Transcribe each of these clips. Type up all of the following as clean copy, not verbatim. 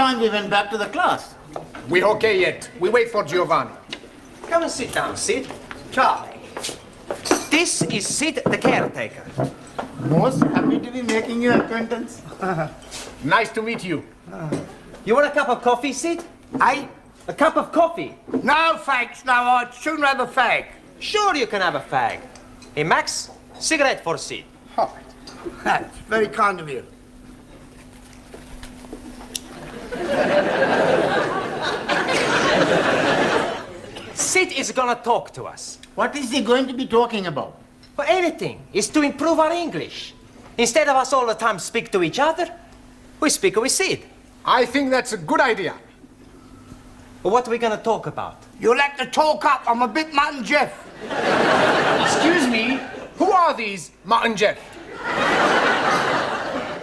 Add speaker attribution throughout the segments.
Speaker 1: time we went back to the class.
Speaker 2: We're okay yet. We wait for Giovanni.
Speaker 3: Come and sit down, Sid. Charlie. This is Sid, the caretaker.
Speaker 1: Most happy to be making your acquaintance.
Speaker 2: Nice to meet you.
Speaker 3: You want a cup of coffee, Sid?
Speaker 4: Hey?
Speaker 3: A cup of coffee?
Speaker 4: No, thanks. No, I'd sooner have a fag.
Speaker 3: Sure you can have a fag. Hey, Max, cigarette for Sid.
Speaker 4: Oh, that's very kind of you.
Speaker 3: Sid is gonna talk to us.
Speaker 1: What is he going to be talking about?
Speaker 3: For anything. It's to improve our English. Instead of us all the time speak to each other, we speak with Sid.
Speaker 2: I think that's a good idea.
Speaker 3: But what are we gonna talk about?
Speaker 4: You'll have to talk up. I'm a bit Mutt and Jeff.
Speaker 2: Excuse me, who are these Mutt and Jeff?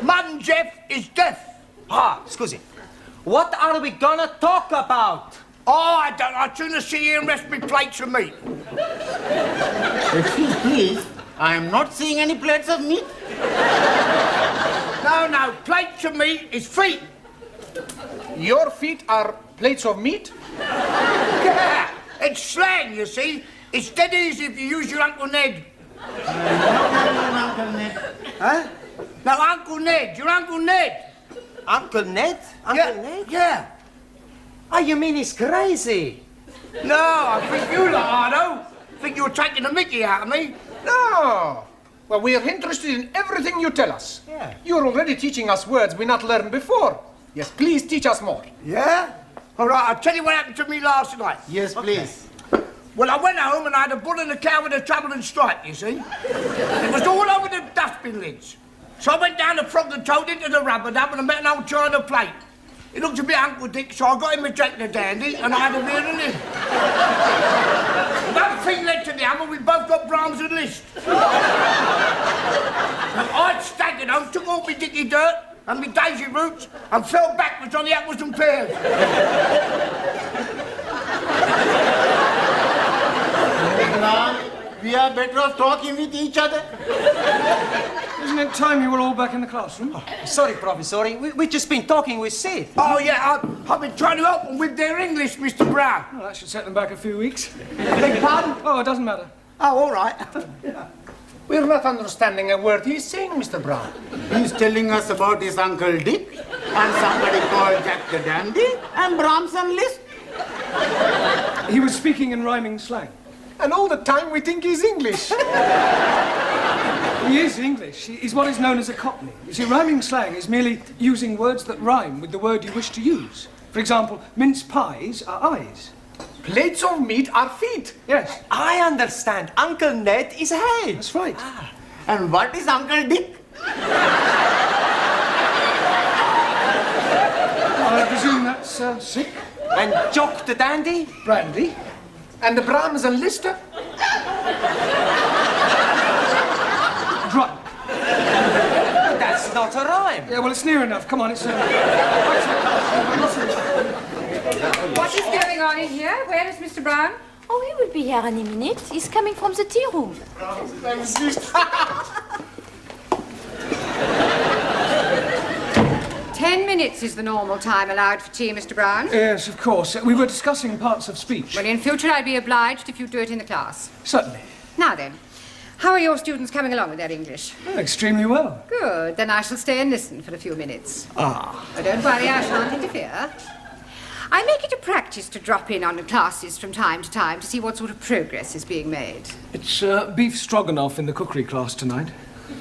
Speaker 4: Mutt and Jeff is deaf.
Speaker 3: Ah, scusi. What are we gonna talk about?
Speaker 4: Oh, I don't. I'd sooner see you and rest me plates of meat.
Speaker 1: If you please, I am not seeing any plates of meat.
Speaker 4: No, plates of meat is feet.
Speaker 2: Your feet are plates of meat?
Speaker 4: Yeah, it's slang, you see. It's dead easy if you use your Uncle Ned.
Speaker 1: Uncle Ned.
Speaker 4: Huh? No, Uncle Ned. Your Uncle Ned.
Speaker 3: Uncle Ned? Uncle Ned?
Speaker 4: Yeah.
Speaker 3: Oh, you mean he's crazy?
Speaker 4: No, I think you lot, Ardo. Think you're taking the mickey out of me.
Speaker 2: No. Well, we are interested in everything you tell us.
Speaker 3: Yeah.
Speaker 2: You're already teaching us words we not learned before. Yes, please teach us more.
Speaker 4: Yeah? All right, I'll tell you what happened to me last night.
Speaker 1: Yes, please.
Speaker 4: Well, I went home and I had a bull and a cow with a trouble and stripe, you see. It was all over the dustbin lids. So I went down the frog and toad into the rubber dub and I met an old china plate. It looked a bit Uncle Dick, so I got him a Jack the Dandy and I had a beer and him. One thing led to the other, we both got Brahms and Liszt. I'd staggered home, took all my dicky dirt and my daisy roots and fell backwards on the apples and pears.
Speaker 1: We are better off talking with each other.
Speaker 5: Isn't it time you were all back in the classroom?
Speaker 3: Oh, sorry, Professor. We've just been talking with Sid.
Speaker 4: Oh, yeah, I've been trying to help them with their English, Mr. Brown.
Speaker 5: Well, that should set them back a few weeks.
Speaker 4: Beg pardon?
Speaker 5: Oh, it doesn't matter.
Speaker 4: Oh, all right.
Speaker 2: We're not understanding a word he's saying, Mr. Brown.
Speaker 1: He's telling us about his Uncle Dick and somebody called Jack the Dandy and Brahms and Liszt.
Speaker 5: He was speaking in rhyming slang.
Speaker 2: And all the time we think he's English.
Speaker 5: He is English. He's what is known as a cockney. You see, rhyming slang is merely using words that rhyme with the word you wish to use. For example, mince pies are eyes.
Speaker 2: Plates of meat are feet.
Speaker 5: Yes,
Speaker 3: I understand. Uncle Ned is head.
Speaker 5: that's right.
Speaker 1: And what is Uncle Dick?
Speaker 5: I presume that's sick.
Speaker 3: And Jock the Dandy?
Speaker 5: Brandy.
Speaker 2: And the Brahms and Liszt?
Speaker 5: Drunk.
Speaker 3: That's not a rhyme.
Speaker 5: Yeah, well, it's near enough. Come on, it's...
Speaker 6: What is going on in here? Where is Mr. Brown?
Speaker 7: Oh, he will be here any minute. He's coming from the tea room.
Speaker 6: 10 minutes is the normal time allowed for tea, Mr. Brown.
Speaker 5: Yes, of course. We were discussing parts of speech.
Speaker 6: Well, in future, I'd be obliged if you do it in the class.
Speaker 5: Certainly.
Speaker 6: Now then, how are your students coming along with their English?
Speaker 5: Oh, extremely well.
Speaker 6: Good. Then I shall stay and listen for a few minutes.
Speaker 5: Ah.
Speaker 6: Oh, don't worry, I shan't interfere. I make it a practice to drop in on the classes from time to time to see what sort of progress is being made.
Speaker 5: It's beef stroganoff in the cookery class tonight.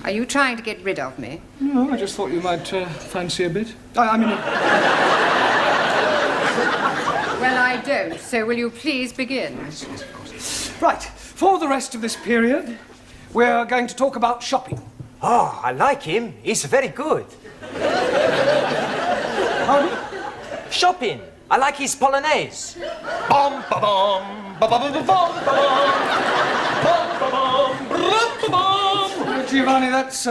Speaker 6: Are you trying to get rid of me?
Speaker 5: No, I just thought you might fancy a bit. I mean...
Speaker 6: Well, I don't, so will you please begin?
Speaker 5: Yes, of course. Right, for the rest of this period, we're going to talk about shopping.
Speaker 3: Oh, I like him. He's very good.
Speaker 5: Pardon?
Speaker 3: Shopping. I like his polonaise. Bom, ba bom, ba ba ba ba bom, ba bom, bom, ba bom.
Speaker 5: Giovanni, that's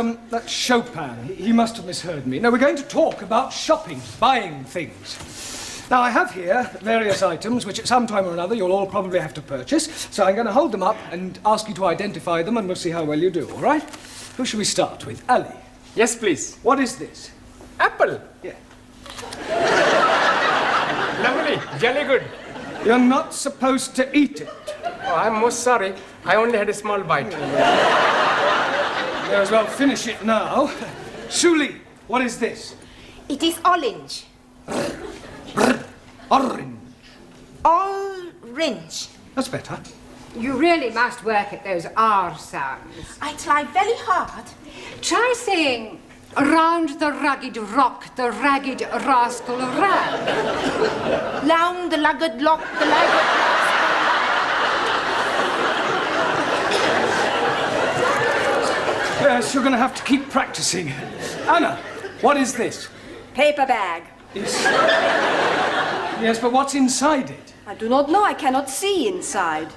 Speaker 5: Chopin. He must have misheard me. No, we're going to talk about shopping, buying things. Now, I have here various items which at some time or another you'll all probably have to purchase, so I'm going to hold them up and ask you to identify them and we'll see how well you do, all right? Who shall we start with? Ali.
Speaker 2: Yes, please.
Speaker 5: What is this?
Speaker 2: Apple.
Speaker 5: Yeah.
Speaker 2: Lovely, jolly good.
Speaker 5: You're not supposed to eat it.
Speaker 2: Oh, I'm most sorry. I only had a small bite.
Speaker 5: May as well finish it now. Suli, what is this?
Speaker 8: It is orange.
Speaker 5: Orange.
Speaker 8: Orange.
Speaker 5: That's better.
Speaker 6: You really must work at those R sounds.
Speaker 8: I try very hard.
Speaker 6: Try saying, round the rugged rock, the ragged rascal ran.
Speaker 8: Round the lugged lock, the lugged...
Speaker 5: Yes, you're going to have to keep practicing. Anna, what is this?
Speaker 9: Paper bag.
Speaker 5: Yes, but what's inside it?
Speaker 9: I do not know. I cannot see inside.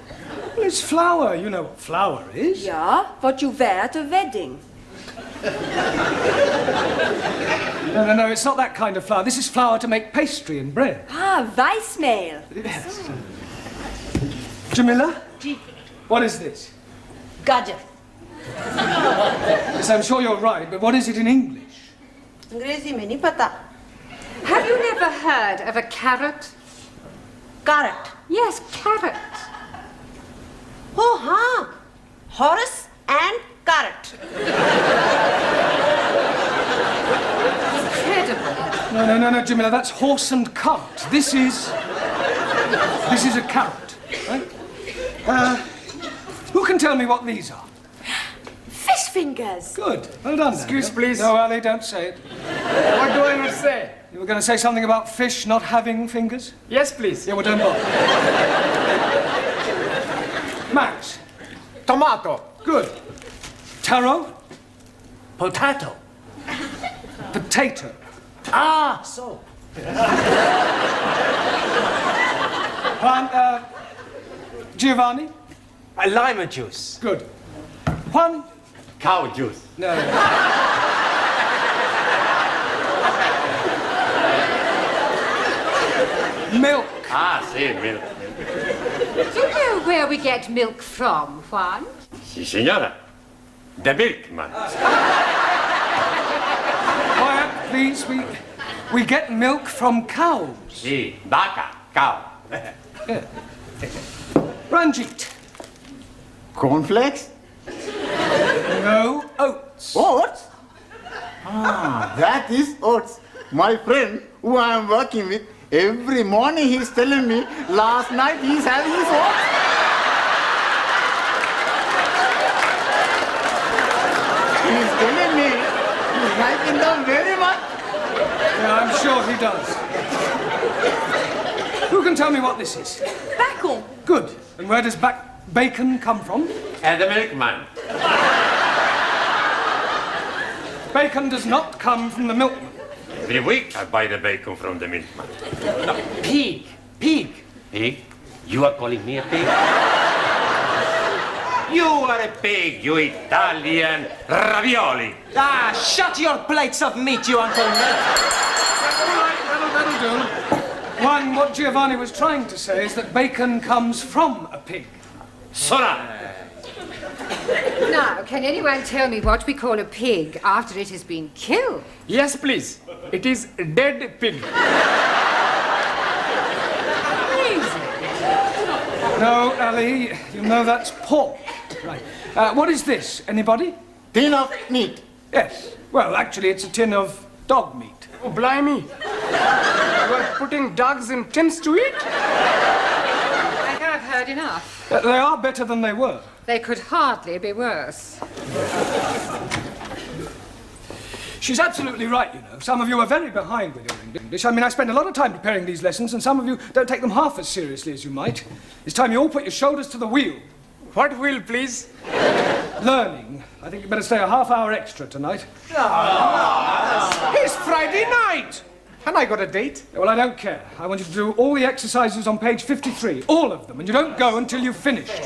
Speaker 5: Well, it's flour. You know what flour is.
Speaker 9: Yeah, what you wear at a wedding.
Speaker 5: No, it's not that kind of flour. This is flour to make pastry and bread.
Speaker 9: Ah, Weissmehl.
Speaker 5: Yes. Jamila, what is this?
Speaker 8: Gajar.
Speaker 5: Yes, I'm sure you're right, but what is it in English?
Speaker 8: अंग्रेजी में नहीं पता.
Speaker 6: Have you never heard of a carrot?
Speaker 8: Carrot.
Speaker 6: Yes, carrot.
Speaker 8: Oh, हाँ. Horse and carrot.
Speaker 6: Incredible.
Speaker 5: No, Jamila, that's horse and cart. This is a carrot, right? Who can tell me what these are?
Speaker 9: Fish fingers.
Speaker 5: Good. Well done.
Speaker 2: Excuse,
Speaker 5: Daniel.
Speaker 2: please.
Speaker 5: No, Ali, don't say it.
Speaker 2: What do I must say?
Speaker 5: You were going to say something about fish not having fingers?
Speaker 2: Yes, please.
Speaker 5: Yeah, well, don't bother. Max.
Speaker 2: Tomato.
Speaker 5: Good. Taro.
Speaker 3: Potato.
Speaker 5: Potato.
Speaker 3: Ah, so.
Speaker 5: Giovanni.
Speaker 3: Lime juice.
Speaker 5: Good. Juan.
Speaker 1: Cow juice.
Speaker 5: No. Milk.
Speaker 1: Ah, see, milk.
Speaker 6: Do you know where we get milk from, Juan?
Speaker 1: Si, señora. The milkman.
Speaker 5: Quiet, please. We get milk from cows.
Speaker 1: Si, vaca, cow.
Speaker 5: Ranjit.
Speaker 1: Cornflakes?
Speaker 5: No, oats.
Speaker 1: Oats? Ah, that is oats. My friend, who I am working with, every morning he's telling me, last night he's having his oats. He's telling me he's liking them very much.
Speaker 5: Yeah, I'm sure he does. Who can tell me what this is?
Speaker 9: Bacon.
Speaker 5: Good. And where does bacon come from?
Speaker 1: And the milkman.
Speaker 5: Bacon does not come from the milkman.
Speaker 1: Every week I buy the bacon from the milkman.
Speaker 3: Pig. Pig.
Speaker 1: Pig? You are calling me a pig? You are a pig, you Italian ravioli.
Speaker 3: Ah, shut your plates of meat, you Uncle Ned.
Speaker 5: That'll do. One, what Giovanni was trying to say is that bacon comes from a pig.
Speaker 1: Sora.
Speaker 6: Now, can anyone tell me what we call a pig after it has been killed?
Speaker 2: Yes, please. It is dead pig.
Speaker 5: No, Ali, you know that's pork. Right. What is this? Anybody?
Speaker 1: Tin of meat.
Speaker 5: Yes. Well, actually, it's a tin of dog meat.
Speaker 2: Oh, blimey. You are putting dogs in tins to eat?
Speaker 6: I have heard enough.
Speaker 5: They are better than they were.
Speaker 6: They could hardly be worse.
Speaker 5: She's absolutely right, you know. Some of you are very behind with your English. I mean, I spend a lot of time preparing these lessons, and some of you don't take them half as seriously as you might. It's time you all put your shoulders to the wheel.
Speaker 2: What will, please?
Speaker 5: Learning. I think you better stay a half hour extra tonight.
Speaker 2: It's Friday night. And I got a date.
Speaker 5: Well, I don't care. I want you to do all the exercises on page 53. All of them. And you don't go until you've finished.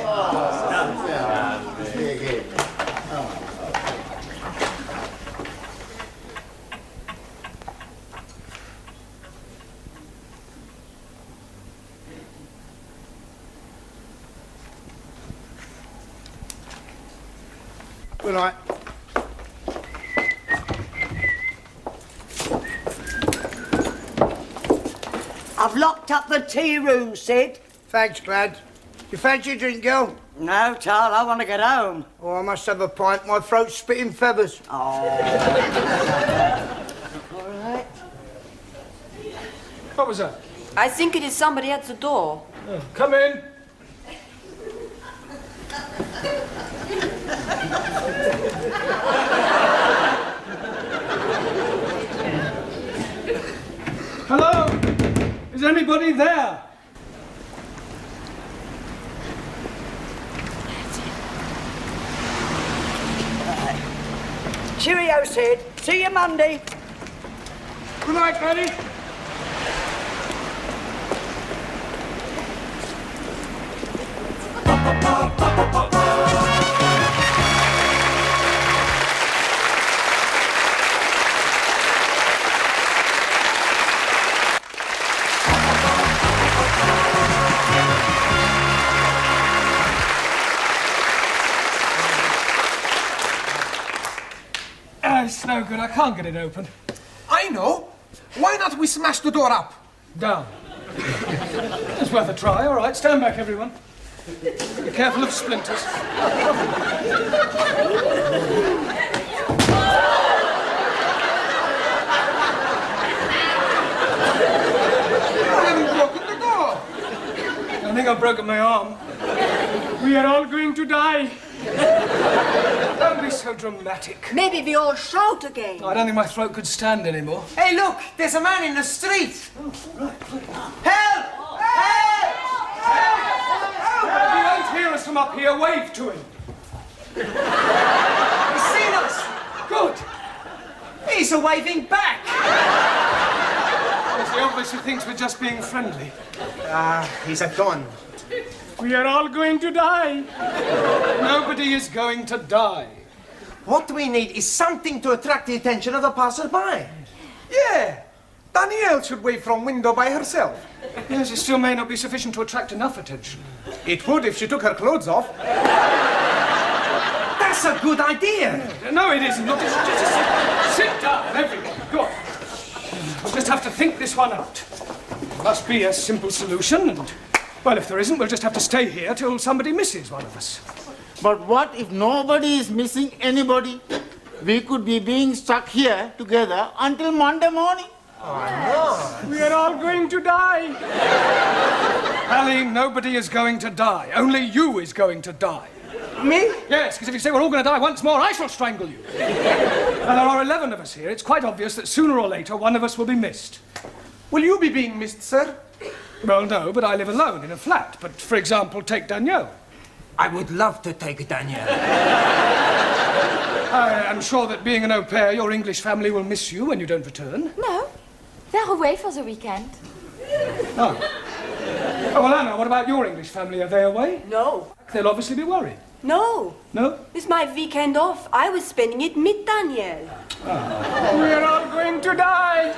Speaker 4: Good night.
Speaker 10: I've locked up the tea room, Sid.
Speaker 4: Thanks, Glad. You fancy a drink, girl?
Speaker 10: No, Charles, I want to get home.
Speaker 4: Oh, I must have a pint. My throat's spitting feathers.
Speaker 10: Oh. All right.
Speaker 5: What was that?
Speaker 9: I think it is somebody at the door.
Speaker 5: Oh, come in. Hello? Is anybody there?
Speaker 10: Cheerio, Sid. See you Monday.
Speaker 4: Good night, Granny.
Speaker 5: It's no good. I can't get it open.
Speaker 2: I know. Why not we smash the door up?
Speaker 5: Down. It's worth a try. All right, stand back, everyone. Be careful of splinters. I think I've broken my arm. We are all going to die. Don't be so dramatic.
Speaker 9: Maybe we all shout again.
Speaker 5: I don't think my throat could stand anymore.
Speaker 3: Hey, look, there's a man in the street.
Speaker 5: Oh, right.
Speaker 3: Help! Help!
Speaker 5: If you don't hear us from up here, wave to him.
Speaker 3: He's seen us.
Speaker 5: Good.
Speaker 3: He's waving back.
Speaker 5: Yes, he obviously thinks we're just being friendly.
Speaker 3: He's a gun.
Speaker 5: We are all going to die. Nobody is going to die.
Speaker 3: What we need is something to attract the attention of the passerby.
Speaker 2: Yeah. Danielle should wave from window by herself.
Speaker 5: Yes, it still may not be sufficient to attract enough attention.
Speaker 2: It would if she took her clothes off.
Speaker 3: That's a good idea.
Speaker 5: No, it isn't. Look, just sit down, everyone. Go on. We'll just have to think this one out. There must be a simple solution, and, well, if there isn't, we'll just have to stay here till somebody misses one of us.
Speaker 1: But what if nobody is missing anybody? We could be being stuck here together until Monday morning.
Speaker 5: We are all going to die. Ali, nobody is going to die. Only you is going to die.
Speaker 3: Me?
Speaker 5: Yes, because if you say we're all going to die once more, I shall strangle you. Now, there are 11 of us here. It's quite obvious that sooner or later one of us will be missed.
Speaker 2: Will you be being missed, sir?
Speaker 5: Well, no, but I live alone in a flat. But, for example, take Danielle.
Speaker 3: I would love to take Danielle.
Speaker 5: I am sure that being an au pair, your English family will miss you when you don't return.
Speaker 7: No, they're away for the weekend.
Speaker 5: Oh. Oh, well, Anna, what about your English family? Are they away?
Speaker 9: No.
Speaker 5: They'll obviously be worried.
Speaker 9: No.
Speaker 5: No?
Speaker 9: It's my weekend off. I was spending it with Danielle.
Speaker 5: We're all going to die.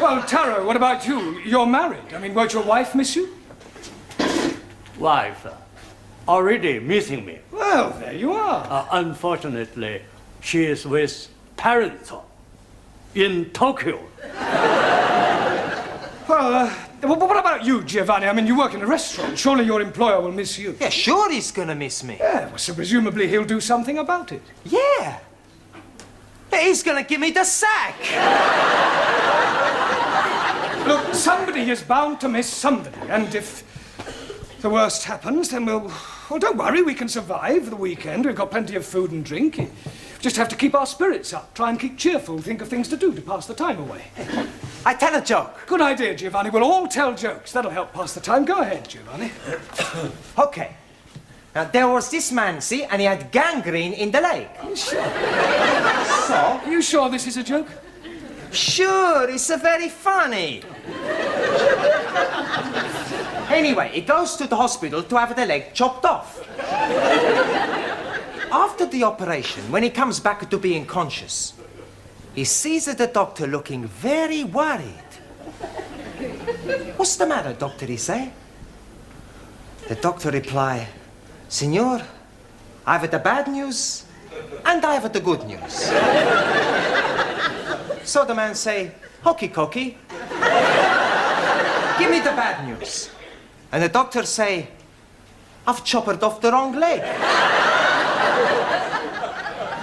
Speaker 5: Well, Taro, what about you? You're married. I mean, won't your wife miss you?
Speaker 11: Wife already missing me.
Speaker 5: Well, there you are.
Speaker 11: Unfortunately, she is with parents in Tokyo.
Speaker 5: Well, what about you, Giovanni? I mean, you work in a restaurant. Surely your employer will miss you.
Speaker 3: Yeah, sure he's gonna miss me.
Speaker 5: Yeah, well, so presumably he'll do something about it.
Speaker 3: Yeah. He's gonna give me the sack.
Speaker 5: Look, somebody is bound to miss somebody, and if the worst happens, then well, don't worry, we can survive the weekend. We've got plenty of food and drink. We just have to keep our spirits up, try and keep cheerful, think of things to do to pass the time away.
Speaker 3: I tell a joke.
Speaker 5: Good idea, Giovanni. We'll all tell jokes. That'll help pass the time. Go ahead, Giovanni.
Speaker 3: Okay. Now, there was this man, see, and he had gangrene in the leg.
Speaker 5: Sure.
Speaker 3: So?
Speaker 5: Are you sure this is a joke?
Speaker 3: Sure, it's very funny. Anyway, he goes to the hospital to have the leg chopped off. After the operation, when he comes back to being conscious, he sees the doctor looking very worried. What's the matter, doctor, he say? The doctor reply, Signor, I have the bad news and I have the good news. So the man say, hokey cokey. me the bad news. And the doctor say, I've chopped off the wrong leg.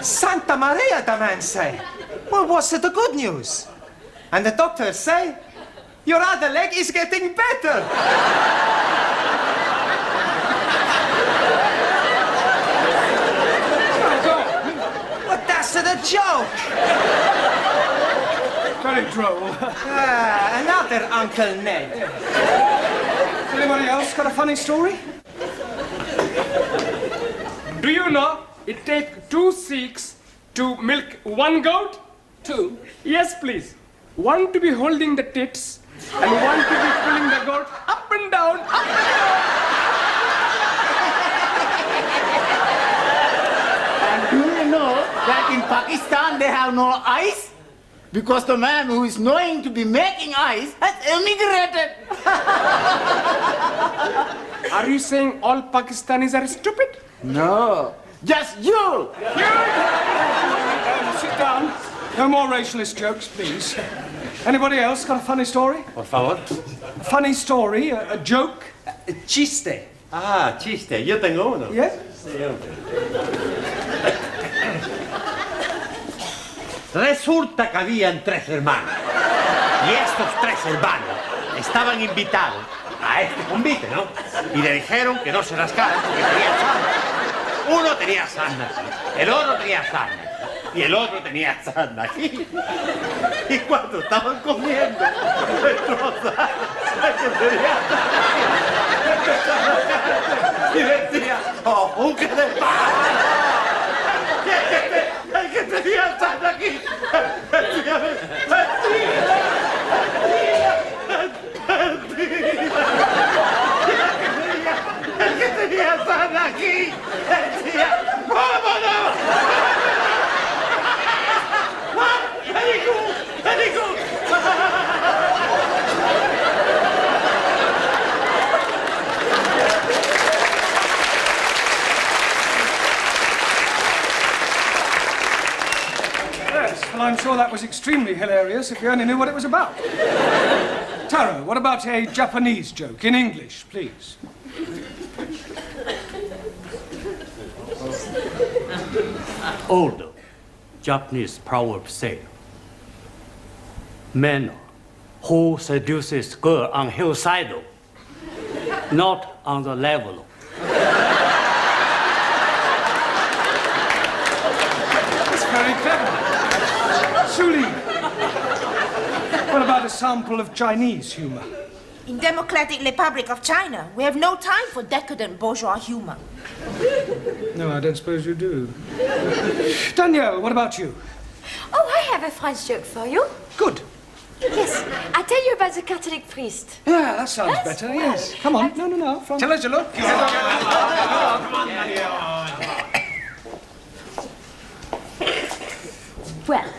Speaker 3: Santa Maria, the man say. Well, what's the good news? And the doctor say, your other leg is getting better. But that's the joke.
Speaker 5: Very droll.
Speaker 3: Another Uncle Ned.
Speaker 5: Anybody else got a funny story?
Speaker 12: Do you know it takes 2 Sikhs to milk 1 goat?
Speaker 5: 2?
Speaker 12: Yes, please. 1 to be holding the tits and 1 to be pulling the goat up and down, up and down.
Speaker 1: And do you know that in Pakistan they have no eyes? Because the man who is knowing to be making eyes has emigrated.
Speaker 12: Are you saying all Pakistanis are stupid?
Speaker 1: No, just you.
Speaker 5: Sit down. No more racialist jokes, please. Anybody else got a funny story?
Speaker 11: Por favor.
Speaker 5: A funny story, a joke?
Speaker 3: Chiste.
Speaker 11: Ah, chiste. Yo tengo uno.
Speaker 5: Yes?
Speaker 11: Sí, hombre. Resulta que habían 3 hermanos. Y estos 3 hermanos estaban invitados a este convite, ¿no? Y le dijeron que no se rascaran porque tenían sarna. Uno tenía sarna aquí, el otro tenía sarna y el otro tenía sarna aquí. Y cuando estaban comiendo, el que tenía sarna aquí, y decía, ¡oh, buque de paz! El que tenía sarna aquí, decía, el que tenía sarna aquí, decía, ¡vámonos! Very good, very good.
Speaker 5: Yes, well, I'm sure that was extremely hilarious if you only knew what it was about. Taro, what about a Japanese joke in English, please?
Speaker 11: Old Japanese proverb say, man who seduces girl on hillside, not on the level.
Speaker 5: That's very clever. Suli, what about a sample of Chinese humor?
Speaker 8: In Democratic Republic of China, we have no time for decadent bourgeois humor.
Speaker 5: No, I don't suppose you do. Danielle, what about you?
Speaker 7: Oh, I have a French joke for you.
Speaker 5: Good.
Speaker 7: Yes, I tell you about the Catholic priest.
Speaker 5: Yeah, that sounds better, yes. Come on. No, from...
Speaker 2: Tell us a look.
Speaker 7: Well,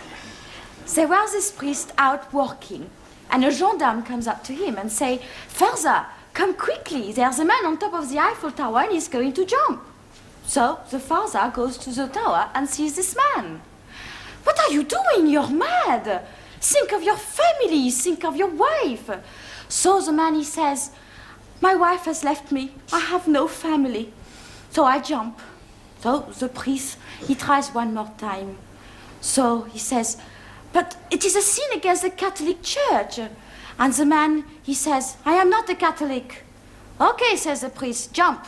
Speaker 7: there was this priest out working, and a gendarme comes up to him and say, "Father, come quickly, there's a man on top of the Eiffel Tower and he's going to jump." So the father goes to the tower and sees this man. "What are you doing? You're mad. Think of your family, think of your wife." So the man, he says, "My wife has left me, I have no family." So I jump. So the priest, he tries one more time. So he says, "But it is a sin against the Catholic Church." And the man, he says, "I am not a Catholic." "Okay," says the priest, "jump."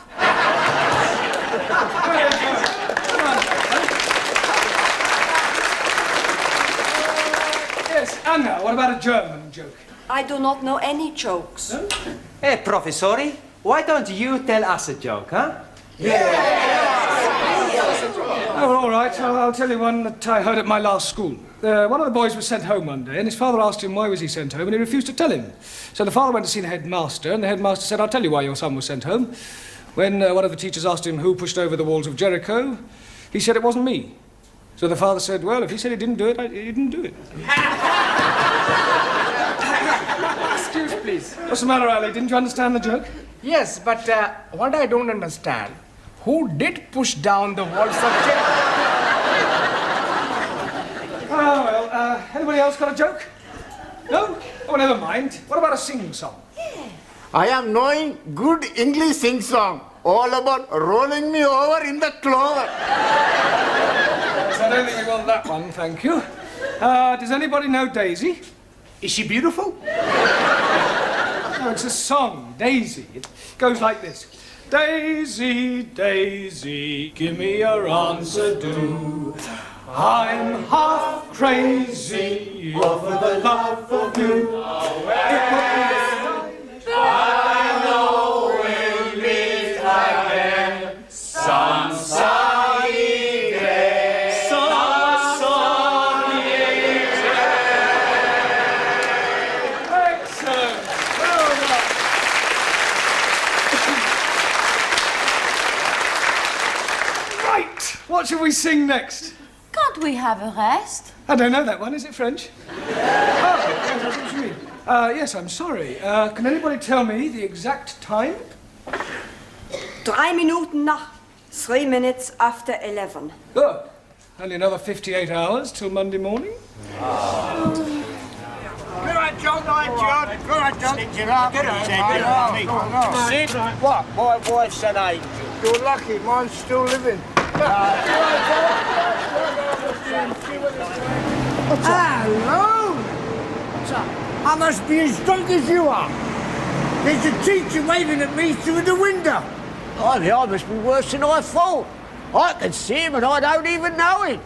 Speaker 5: Yes, Anna, what about a German joke?
Speaker 9: I do not know any jokes.
Speaker 5: No?
Speaker 3: Hey, professori, why don't you tell us a joke, huh?
Speaker 5: Oh, all right, I'll tell you one that I heard at my last school. One of the boys was sent home one day, and his father asked him why was he sent home, and he refused to tell him. So the father went to see the headmaster, and the headmaster said, "I'll tell you why your son was sent home." When one of the teachers asked him who pushed over the walls of Jericho, he said it wasn't me. So the father said, "Well, if he said he didn't do it, he didn't do it."
Speaker 2: Excuse, please.
Speaker 5: What's the matter, Ali? Didn't you understand the joke?
Speaker 2: Yes, but what I don't understand, who did push down the walls of Jericho?
Speaker 5: Oh, well, anybody else got a joke? No? Oh, never mind. What about a sing-song?
Speaker 7: Yeah.
Speaker 1: I am knowing good English sing song. All about rolling me over in the clover.
Speaker 5: I don't think we want that one, thank you. Does anybody know Daisy?
Speaker 4: Is she beautiful?
Speaker 5: No, it's a song, Daisy. It goes like this. Daisy, Daisy, give me your answer, do. I'm half crazy over the love of you. I know we'll meet again some sunny day. Some sunny day. Excellent. Well done. Right. What shall we sing next?
Speaker 7: Can't we have a rest?
Speaker 5: I don't know that one. Is it French? Oh, yes, that's what you mean. Yes, I'm sorry. Can anybody tell me the exact time?
Speaker 9: 3 Minuten nach. 3 minutes after 11.
Speaker 5: Good. Only another 58 hours till Monday morning.
Speaker 4: Good night, John. Good night, John. Good night, John. Stitch it up. Good night. Sid, what? My wife's an angel. You're lucky. Mine's still living. Hello! What's up? I must be as drunk as you are. There's a teacher waving at me through the window. I must be worse than I thought. I can see him and I don't even know him.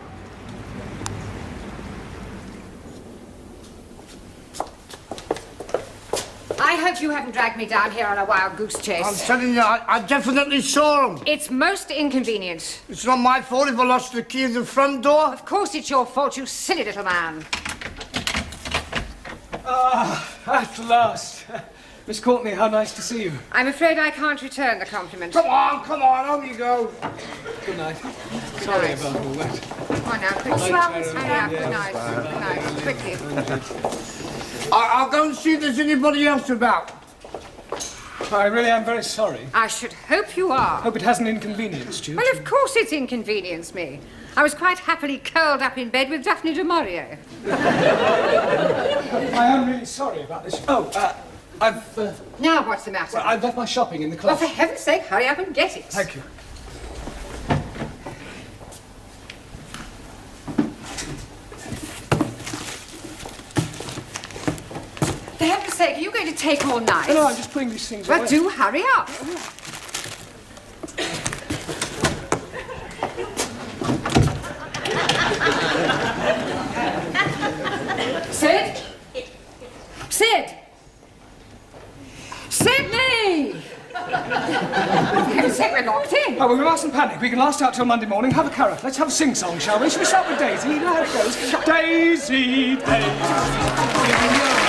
Speaker 6: I hope you haven't dragged me down here on a wild goose chase.
Speaker 4: I'm telling you, I definitely saw him.
Speaker 6: It's most inconvenient.
Speaker 4: It's not my fault if I lost the key of the front door.
Speaker 6: Of course it's your fault, you silly little man.
Speaker 5: At last. Miss Courtney, how nice to see you.
Speaker 6: I'm afraid I can't return the compliment.
Speaker 4: Come on, home you go.
Speaker 5: Good night. Sorry about all that.
Speaker 6: Come on now, quickly. Hurry up, good night. Good night, quickly.
Speaker 4: I'll go and see if there's anybody else about.
Speaker 5: I really am very sorry.
Speaker 6: I should hope you are.
Speaker 5: Hope it hasn't inconvenienced you.
Speaker 6: Well, of course it's inconvenienced me. I was quite happily curled up in bed with Daphne du Maurier.
Speaker 5: I am really sorry about this. Oh, I've...
Speaker 6: Now what's the matter?
Speaker 5: Well, I've left my shopping in the
Speaker 6: Well,
Speaker 5: closet.
Speaker 6: for heaven's sake, hurry up and get it.
Speaker 5: Thank you.
Speaker 6: For heaven's sake, are you going to take all night?
Speaker 5: No, I'm just putting these things
Speaker 6: Well,
Speaker 5: away.
Speaker 6: do hurry up. Sid? Sid? Sydney! For heaven's sake, we're locked in.
Speaker 5: Oh, well, we mustn't panic. We can last out till Monday morning. Have a carrot. Let's have a sing-song, shall we? Shall we start with Daisy? You know how it goes. Daisy, Daisy.